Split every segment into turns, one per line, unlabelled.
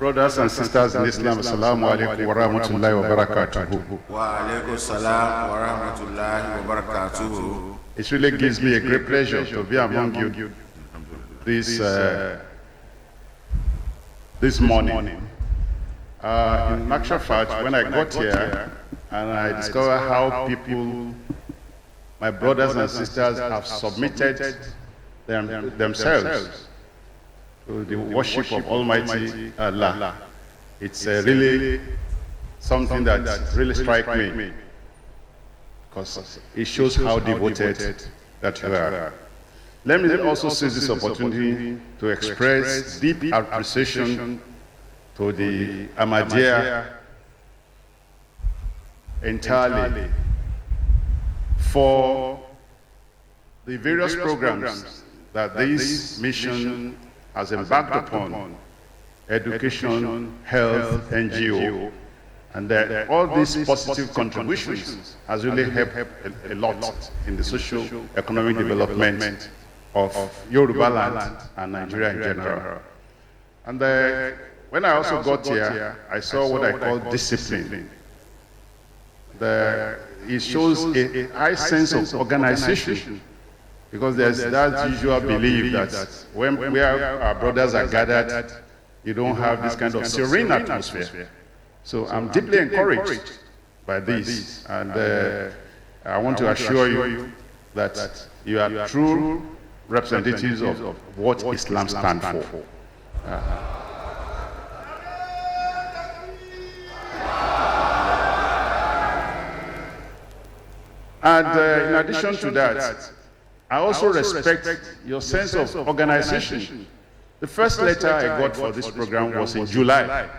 Brothers and sisters in Islam, Assalamu alaikum wa rahmatullahi wa barakatuhu.
Wa alaikum salam wa rahmatullahi wa barakatuhu.
It really gives me a great pleasure to be among you this morning. In actual fact, when I got here and I discovered how people, my brothers and sisters, have submitted themselves to the worship of Almighty Allah, it's really something that really strikes me, because it shows how devoted that you are. Let me also seize this opportunity to express deep appreciation to the Ahmadiyya entirely for the various programs that this mission has embarked upon: education, health, NGO, and that all these positive contributions has really helped a lot in the socio-economic development of Yoruba land and Nigeria in general. And when I also got here, I saw what I call discipline. It shows a high sense of organization, because there's that usual belief that when our brothers are gathered, you don't have this kind of serene atmosphere. So I'm deeply encouraged by this, and I want to assure you that you are true representatives of what Islam stands for. And in addition to that, I also respect your sense of organization. The first letter I got for this program was in July,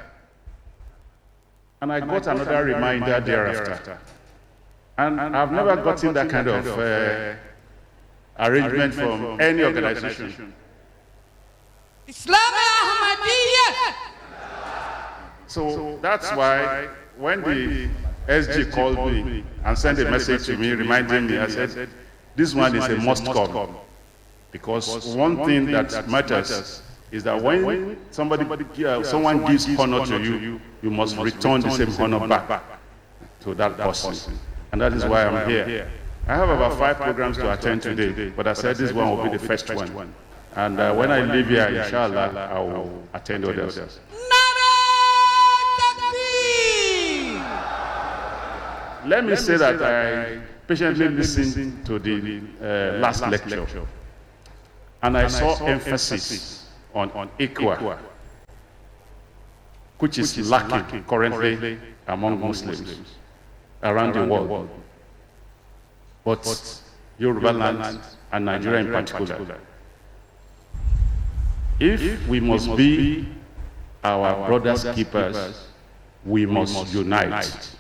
and I got another reminder thereafter. And I've never gotten that kind of arrangement from any organization. So that's why when the SG called me and sent a message to me reminding me, I said, this one is a must come. Because one thing that matters is that when someone gives honor to you, you must return the same honor back to that person. And that is why I'm here. I have about 5 programs to attend today, but I said this one will be the first one. And when I leave here, inshallah, I will attend others. Let me say that I patiently listened to the last lecture, and I saw emphasis on Ikhwa, which is lacking currently among Muslims around the world, but Yoruba land and Nigeria in particular. If we must be our brothers' keepers, we must unite.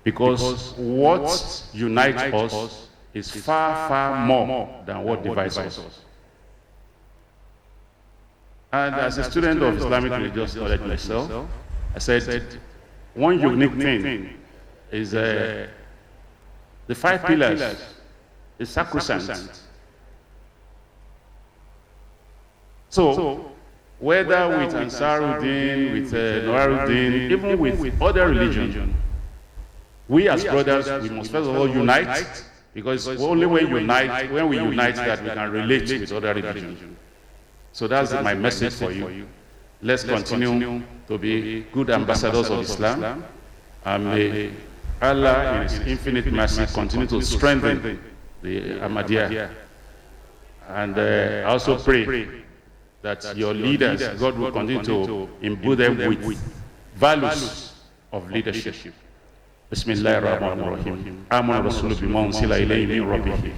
Because what unites us is far, far more than what divides us. And as a student of Islamic religious knowledge myself, I said, one unique thing is the 5 pillars is sacrosanct. So, whether with Ansaruddin, with Noaruddin, even with other religions, we as brothers, we must first of all unite, because only when we unite that we can relate with other religions. So that's my message for you. Let's continue to be good ambassadors of Islam, and may Allah in His infinite mercy continue to strengthen the Ahmadiyya. And I also pray that your leaders, God will continue to imbue them with values of leadership. بسم الله الرحمن الرحيم آمن الرسول بما أنزل إليه من ربه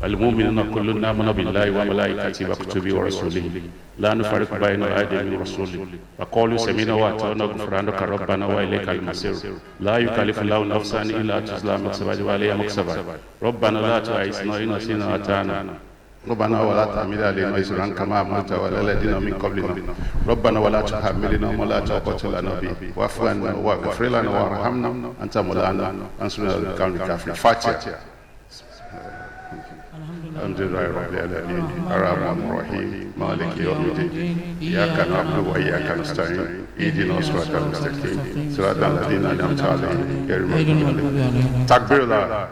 والمؤمنون كلنا آمن بالله وملائكته وكتبه ورسله لا نفرق بين أحد من رسله وقالوا سمعنا وأطعنا غفرانك ربنا وإليك المصير لا يكلف الله نفسا إلا وسعها ما كسبت وعليها ما اكتسبت ربنا لا تؤاخذنا إن نسينا وأخطأنا ربنا ولا تحمل علينا إصرا كما حملته على الذين من قبلنا ربنا ولا تحملنا ما لا طاقة لنا به واعف عنا واغفر لنا وارحمنا أنت مولانا انصرنا على القوم الكافرين. فاتحة. الحمد لله رب العالمين الرحمن الرحيم مالك يوم الدين إياك نعبد وإياك نستعين اهدنا الصراط المستقيم صراط الذين أنعمت عليهم غير المغضوب عليهم تكبير الله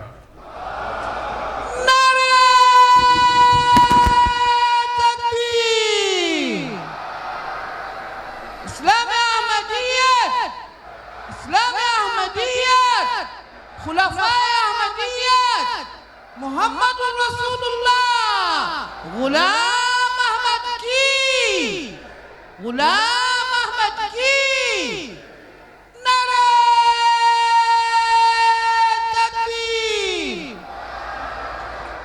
محمد رسول الله غلام احمد کی غلام